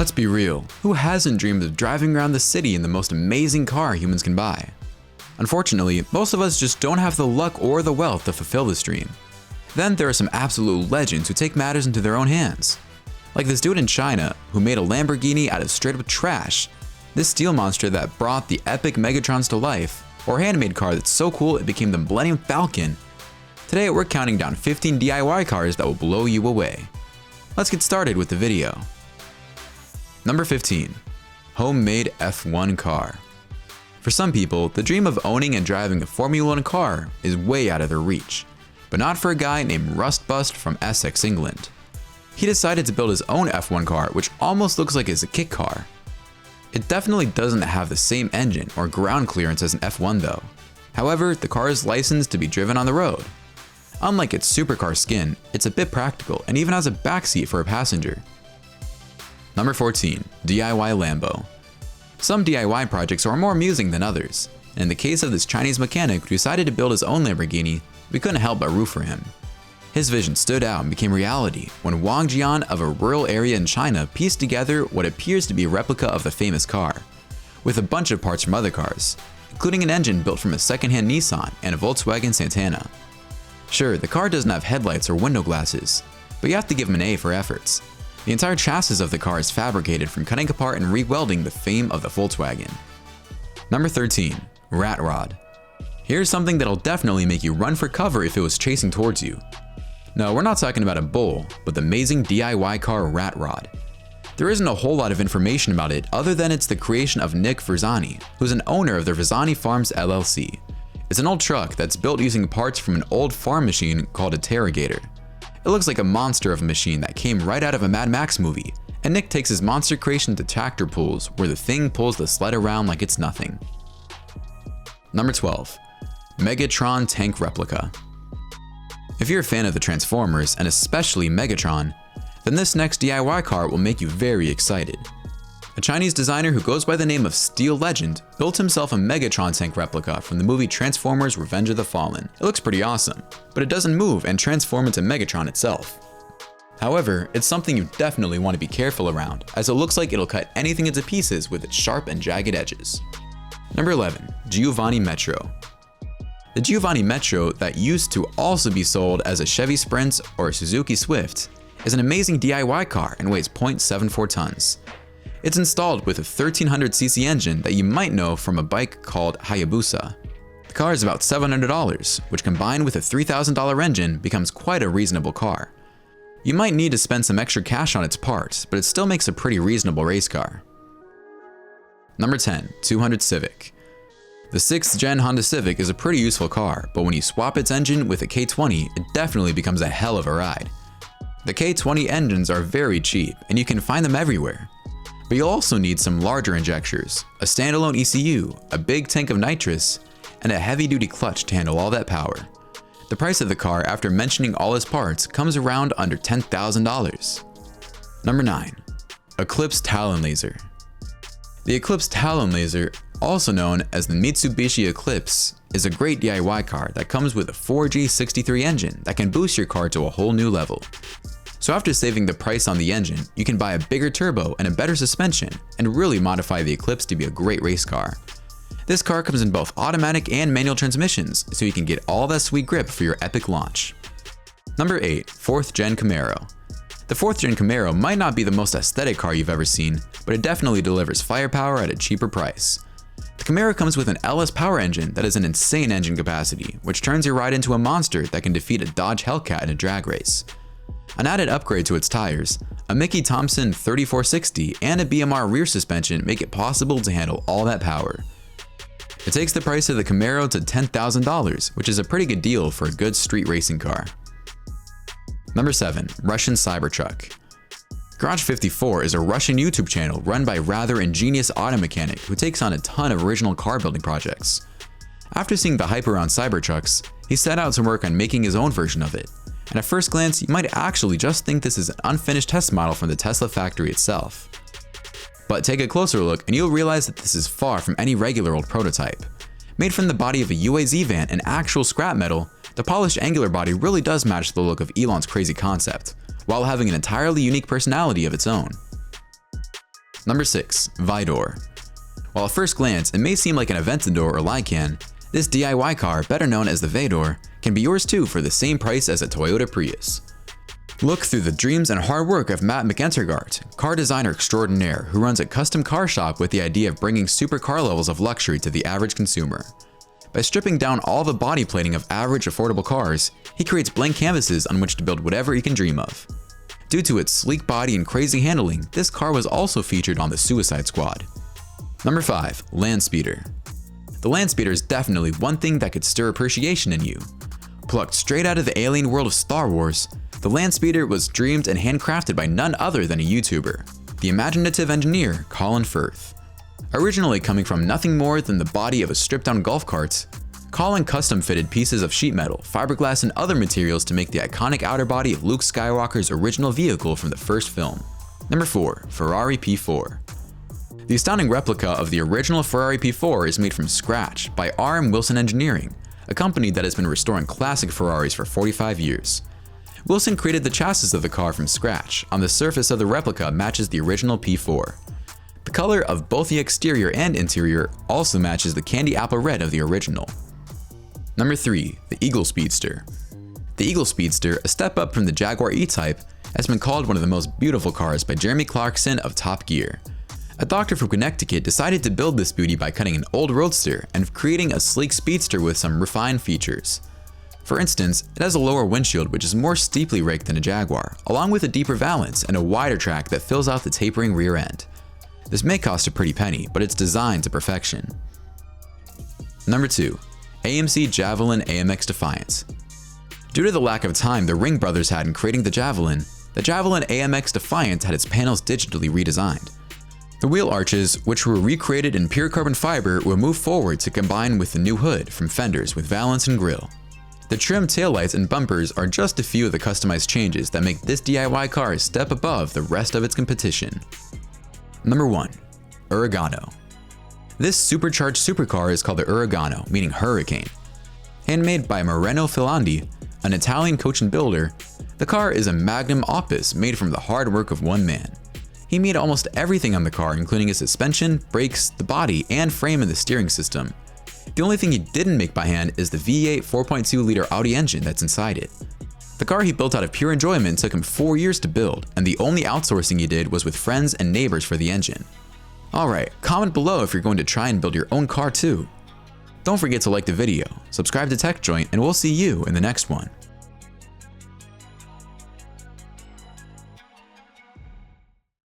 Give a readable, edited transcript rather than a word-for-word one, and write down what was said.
Let's be real, who hasn't dreamed of driving around the city in the most amazing car humans can buy? Unfortunately, most of us just don't have the luck or the wealth to fulfill this dream. Then there are some absolute legends who take matters into their own hands. Like this dude in China who made a Lamborghini out of straight up trash, this steel monster that brought the epic Megatrons to life, or a handmade car that's so cool it became the Millennium Falcon. Today we're counting down 15 DIY cars that will blow you away. Let's get started with the video. Number 15. Homemade F1 car. For some people, the dream of owning and driving a Formula 1 car is way out of their reach, but not for a guy named Rustbust from Essex, England. He decided to build his own F1 car, which almost looks like it's a kit car. It definitely doesn't have the same engine or ground clearance as an F1 though. However, the car is licensed to be driven on the road. Unlike its supercar skin, it's a bit practical and even has a backseat for a passenger. Number 14. DIY Lambo. Some DIY projects are more amusing than others. In the case of this Chinese mechanic who decided to build his own Lamborghini, we couldn't help but root for him. His vision stood out and became reality when Wang Jian of a rural area in China pieced together what appears to be a replica of the famous car, with a bunch of parts from other cars, including an engine built from a second-hand Nissan and a Volkswagen Santana. Sure, the car doesn't have headlights or window glasses, but you have to give him an A for efforts. The entire chassis of the car is fabricated from cutting apart and re-welding the fame of the Volkswagen. Number 13. Rat Rod. Here's something that'll definitely make you run for cover if it was chasing towards you. No, we're not talking about a bull, but the amazing DIY car Rat Rod. There isn't a whole lot of information about it other than it's the creation of Nick Verzani, who's an owner of the Verzani Farms LLC. It's an old truck that's built using parts from an old farm machine called a Terragator. It looks like a monster of a machine that came right out of a Mad Max movie, and Nick takes his monster creation to tractor pools where the thing pulls the sled around like it's nothing. Number 12. Megatron Tank Replica. If you're a fan of the Transformers, and especially Megatron, then this next DIY car will make you very excited. A Chinese designer who goes by the name of Steel Legend built himself a Megatron tank replica from the movie Transformers Revenge of the Fallen. It looks pretty awesome, but it doesn't move and transform into Megatron itself. However, it's something you definitely want to be careful around, as it looks like it'll cut anything into pieces with its sharp and jagged edges. Number 11. Giovanni Metro. The Giovanni Metro that used to also be sold as a Chevy Sprint or a Suzuki Swift is an amazing DIY car and weighs 0.74 tons. It's installed with a 1300cc engine that you might know from a bike called Hayabusa. The car is about $700, which combined with a $3,000 engine becomes quite a reasonable car. You might need to spend some extra cash on its parts, but it still makes a pretty reasonable race car. Number 10. 200 Civic. The 6th gen Honda Civic is a pretty useful car, but when you swap its engine with a K20, it definitely becomes a hell of a ride. The K20 engines are very cheap, and you can find them everywhere. But you'll also need some larger injectors, a standalone ECU, a big tank of nitrous, and a heavy-duty clutch to handle all that power. The price of the car after mentioning all its parts comes around under $10,000. Number 9. Eclipse Talon Laser. The Eclipse Talon Laser, also known as the Mitsubishi Eclipse, is a great DIY car that comes with a 4G63 engine that can boost your car to a whole new level. So after saving the price on the engine, you can buy a bigger turbo and a better suspension and really modify the Eclipse to be a great race car. This car comes in both automatic and manual transmissions, so you can get all that sweet grip for your epic launch. Number 8. 4th Gen Camaro. The 4th Gen Camaro might not be the most aesthetic car you've ever seen, but it definitely delivers firepower at a cheaper price. The Camaro comes with an LS power engine that has an insane engine capacity, which turns your ride into a monster that can defeat a Dodge Hellcat in a drag race. An added upgrade to its tires, a Mickey Thompson 3460 and a BMR rear suspension make it possible to handle all that power. It takes the price of the Camaro to $10,000, which is a pretty good deal for a good street racing car. Number 7. Russian Cybertruck. Garage 54 is a Russian YouTube channel run by a rather ingenious auto mechanic who takes on a ton of original car building projects. After seeing the hype around Cybertrucks, he set out to work on making his own version of it. And at first glance, you might actually just think this is an unfinished test model from the Tesla factory itself. But take a closer look and you'll realize that this is far from any regular old prototype. Made from the body of a UAZ van and actual scrap metal, the polished angular body really does match the look of Elon's crazy concept, while having an entirely unique personality of its own. Number 6. VAYDOR. While at first glance it may seem like an Aventador or Lycan, this DIY car, better known as the VAYDOR, can be yours too for the same price as a Toyota Prius. Look through the dreams and hard work of Matt McEntergaard, car designer extraordinaire who runs a custom car shop with the idea of bringing supercar levels of luxury to the average consumer. By stripping down all the body plating of average affordable cars, he creates blank canvases on which to build whatever he can dream of. Due to its sleek body and crazy handling, this car was also featured on the Suicide Squad. Number 5. LANDSPEEDER. The LANDSPEEDER is definitely one thing that could stir appreciation in you. Plucked straight out of the alien world of Star Wars, the LANDSPEEDER was dreamed and handcrafted by none other than a YouTuber, the imaginative engineer Colin Firth. Originally coming from nothing more than the body of a stripped-down golf cart, Colin custom-fitted pieces of sheet metal, fiberglass, and other materials to make the iconic outer body of Luke Skywalker's original vehicle from the first film. Number 4. Ferrari P4. The astounding replica of the original Ferrari P4 is made from scratch by R.M. Wilson Engineering, a company that has been restoring classic Ferraris for 45 years. Wilson created the chassis of the car from scratch. On the surface of the replica matches the original P4. The color of both the exterior and interior also matches the candy apple red of the original. Number 3. The Eagle Speedster. The Eagle Speedster, a step up from the Jaguar E-Type, has been called one of the most beautiful cars by Jeremy Clarkson of Top Gear. A doctor from Connecticut decided to build this beauty by cutting an old roadster and creating a sleek speedster with some refined features. For instance, it has a lower windshield which is more steeply raked than a Jaguar, along with a deeper valance and a wider track that fills out the tapering rear end. This may cost a pretty penny, but it's designed to perfection. Number 2. AMC Javelin AMX Defiance. Due to the lack of time the Ring brothers had in creating the Javelin AMX Defiance had its panels digitally redesigned. The wheel arches, which were recreated in pure carbon fiber, were moved forward to combine with the new hood from fenders with valance and grille. The trim taillights and bumpers are just a few of the customized changes that make this DIY car a step above the rest of its competition. Number 1. Uragano. This supercharged supercar is called the Uragano, meaning hurricane. Handmade by Moreno Filandi, an Italian coach and builder, the car is a magnum opus made from the hard work of one man. He made almost everything on the car, including its suspension, brakes, the body, and frame and the steering system. The only thing he didn't make by hand is the V8 4.2-liter Audi engine that's inside it. The car he built out of pure enjoyment took him 4 years to build, and the only outsourcing he did was with friends and neighbors for the engine. Alright, comment below if you're going to try and build your own car too. Don't forget to like the video, subscribe to TechJoint, and we'll see you in the next one.